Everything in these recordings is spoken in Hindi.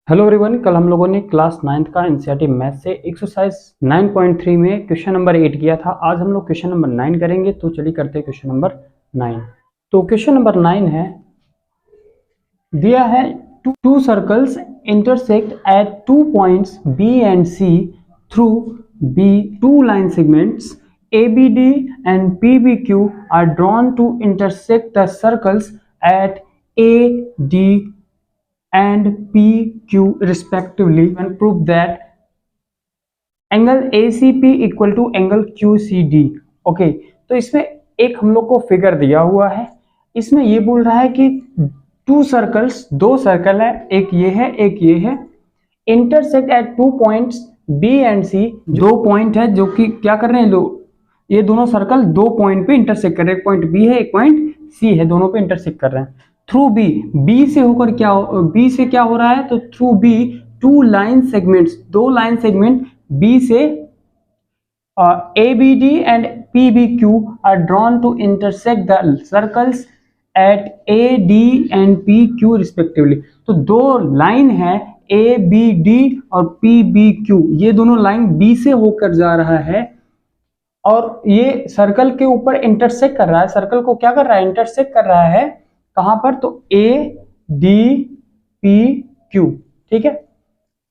हेलो एवरीवन, कल हम लोगों ने क्लास 9th का एनसीईआरटी मैथ से एक्सरसाइज 9.3 में क्वेश्चन नंबर 8 किया था। आज हम लोग क्वेश्चन नंबर 9 करेंगे। तो चलिए करते हैं क्वेश्चन नंबर 9। तो क्वेश्चन नंबर 9 है, दिया है two circles intersect at 2 points B and C through B 2 line segments ABD and PBQ are drawn to intersect the circles at AD and PQ respectively and prove that angle ACP equal to angle QCD। Okay, तो इसमें एक हम लोग को फिगर दिया हुआ है। इसमें ये बोल रहा है कि दो सर्कल है, एक ये है एक ये है, intersect at 2 points B and C। दो पॉइंट है जो कि क्या कर रहे हैं लोग, ये दोनों सर्कल 2 पॉइंट पे इंटरसेक्ट कर रहे हैं। एक पॉइंट B है एक पॉइंट C है, दोनों पे इंटरसेक्ट कर रहे हैं थ्रू B से होकर B से क्या हो रहा है, तो through B 2 line segments, 2 line segment B से ABD and PBQ are drawn to intersect the circles at AD and PQ respectively। तो दो लाइन है ABD और PBQ, ये दोनों लाइन B से होकर जा रहा है और ये सर्कल के ऊपर इंटरसेक्ट कर रहा है। सर्कल को क्या कर रहा है, इंटरसेक्ट कर रहा है कहां पर, तो ADPQ। ठीक है,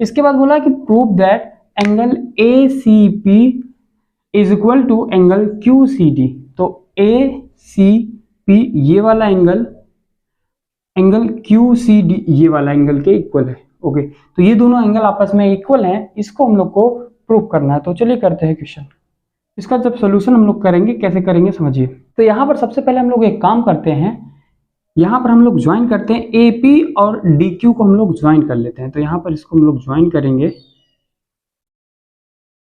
इसके बाद बोला कि prove that angle ACP is equal to angle QCD। तो ACP ये वाला एंगल QCD ये वाला एंगल के इक्वल है। ओके, तो ये दोनों एंगल आपस में इक्वल हैं, इसको हम लोग को प्रूव करना है। तो चलिए करते हैं क्वेश्चन। इसका जब सोल्यूशन हम लोग करेंगे, कैसे करेंगे समझिए। तो यहाँ पर सबसे पहले हम लोग एक काम करते हैं, यहाँ पर हम लोग ज्वाइन करते हैं AP और DQ को हम लोग ज्वाइन कर लेते हैं। तो यहाँ पर इसको हम लोग ज्वाइन करेंगे,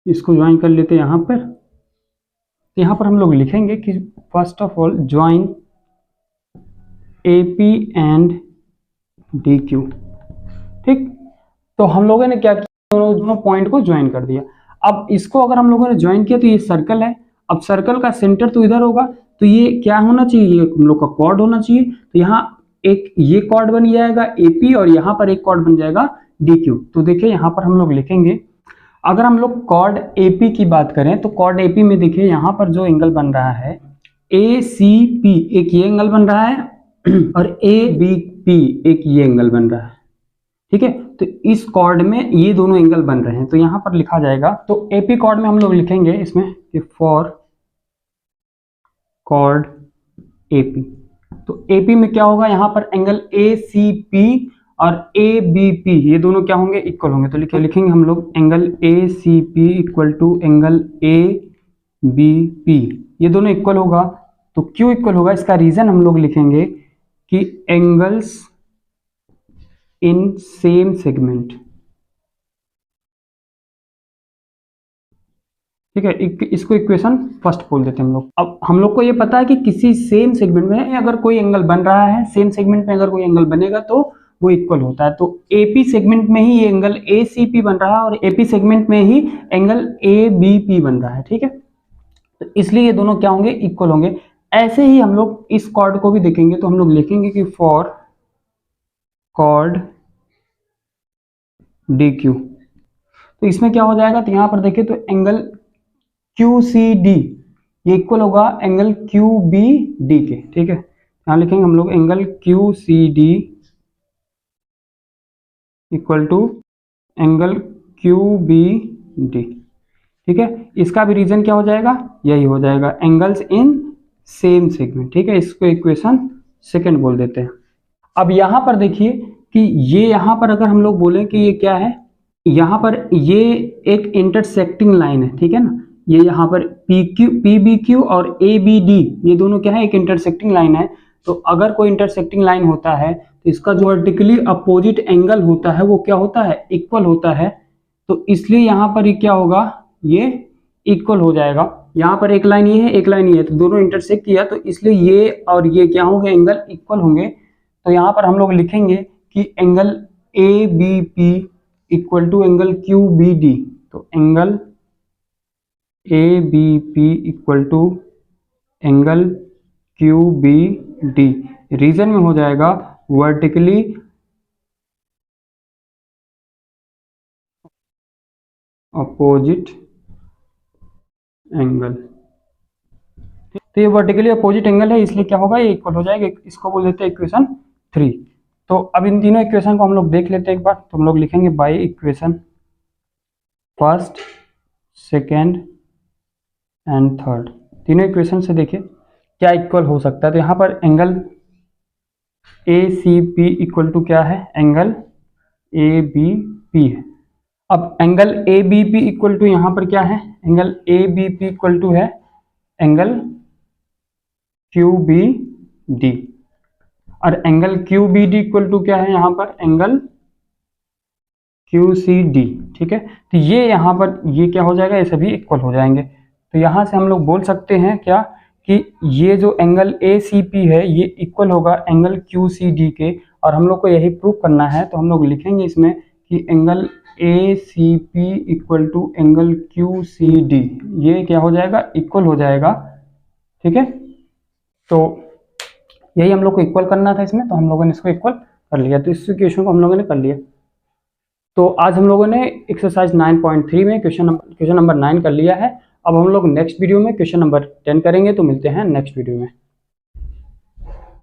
इसको ज्वाइन कर लेते हैं यहाँ पर। तो यहाँ पर हम लोग लिखेंगे कि first of all join AP and DQ। ठीक, तो हम लोगों ने क्या किया, दोनों पॉइंट को ज्वाइन कर दिया। अब इसको अगर हम लोगों ने ज्वाइन किया तो ये सर्कल है, अब सर्कल का सेंटर तो इधर होगा, तो ये क्या होना चाहिए, ये हम लोग का कॉर्ड होना चाहिए। तो यहाँ एक ये कॉर्ड बन जाएगा AP और यहाँ पर एक कॉर्ड बन जाएगा DQ। तो देखिए यहाँ पर हम लोग लिखेंगे, अगर हम लोग कॉर्ड AP की बात करें तो कॉर्ड AP में देखिए यहाँ पर जो एंगल बन रहा है ACP, एक ये एंगल बन रहा है और ABP एक ये एंगल बन रहा है। ठीक है, तो इस कॉर्ड में ये दोनों एंगल बन रहे हैं। तो यहां पर लिखा जाएगा, तो AP कॉर्ड में हम लोग लिखेंगे इसमें कि फॉर कॉर्ड AP। तो AP में क्या होगा, यहां पर एंगल ACP और ABP ये दोनों क्या होंगे, इक्वल होंगे। तो लिखेंगे हम लोग angle ACP equal to angle ABP, ये दोनों इक्वल होगा। तो क्यों इक्वल होगा, इसका रीजन हम लोग लिखेंगे कि एंगल्स इन सेम सेगमेंट। ठीक है, इसको इक्वेशन फर्स्ट बोल देते हैं हम लोग। अब हम लोग को ये पता है कि किसी सेम सेगमेंट में अगर कोई एंगल बन रहा है, सेम सेगमेंट में अगर कोई एंगल बनेगा तो वो इक्वल होता है। तो AP सेगमेंट में ही ये एंगल ACP बन रहा है और AP सेगमेंट में ही एंगल ABP बन रहा है। ठीक है, तो इसलिए ये दोनों क्या होंगे, इक्वल होंगे। ऐसे ही हम लोग इस कॉर्ड को भी देखेंगे, तो हम लोग लिखेंगे कि फॉर कॉर्ड DQ। तो इसमें क्या हो जाएगा, तो यहां पर देखिए तो एंगल QCD ये इक्वल होगा एंगल QBD के। ठीक है, यहां लिखेंगे हम लोग angle QCD equal to angle QBD। ठीक है, इसका भी रीजन क्या हो जाएगा, यही हो जाएगा, एंगल्स इन सेम सेगमेंट। ठीक है, इसको इक्वेशन सेकंड बोल देते हैं। अब यहां पर देखिए कि ये यहां पर अगर हम लोग बोले कि ये क्या है, यहां पर ये एक इंटरसेक्टिंग लाइन है। ठीक है ना, ये यहाँ पर PBQ और ABD ये दोनों क्या है, एक इंटरसेक्टिंग लाइन है। तो अगर कोई इंटरसेक्टिंग लाइन होता है तो इसका जो वर्टिकली अपोजिट एंगल होता है वो क्या होता है, इक्वल होता है। तो इसलिए यहाँ पर ये क्या होगा, ये इक्वल हो जाएगा। यहाँ पर एक लाइन ये है एक लाइन ये है, तो दोनों इंटरसेक्ट किया तो इसलिए ये और ये क्या होंगे, एंगल इक्वल होंगे। तो यहाँ पर हम लोग लिखेंगे कि angle ABP equal to angle QBD। तो angle ABP equal to angle QBD, reason में हो जाएगा वर्टिकली अपोजिट एंगल। तो ये वर्टिकली अपोजिट एंगल है, इसलिए क्या होगा, ये इक्वल हो जाएगा। इसको बोल देते हैं इक्वेशन 3। तो अब इन तीनों इक्वेशन को हम लोग देख लेते हैं एक बार। तो हम लोग लिखेंगे by equation first, second and third. तीनों इक्वेशन से देखिए क्या इक्वल हो सकता है। तो यहाँ पर angle A C P equal to क्या है, एंगल ए बी पी है। अब angle A B P equal to यहाँ पर क्या है, angle A B P equal to है एंगल क्यू बी डी। और angle Q B D equal to क्या है, यहाँ पर एंगल क्यू सी डी। ठीक है, तो ये यहाँ पर ये क्या हो जाएगा, ये सभी इक्वल हो जाएंगे। तो यहाँ से हम लोग बोल सकते हैं क्या कि ये जो एंगल ए सी पी है ये इक्वल होगा एंगल क्यू सी डी के। और हम लोग को यही प्रूव करना है, तो हम लोग लिखेंगे इसमें कि angle A C P equal to angle Q C D, ये क्या हो जाएगा, इक्वल हो जाएगा। ठीक है, तो यही हम लोग को इक्वल करना था इसमें, तो हम लोगों ने इसको इक्वल कर लिया। तो इस क्वेश्चन को हम लोगों ने कर लिया। तो आज हम लोगों ने एक्सरसाइज 9.3 में क्वेश्चन नंबर 9 कर लिया है। अब हम लोग नेक्स्ट वीडियो में क्वेश्चन नंबर 10 करेंगे। तो मिलते हैं नेक्स्ट वीडियो में।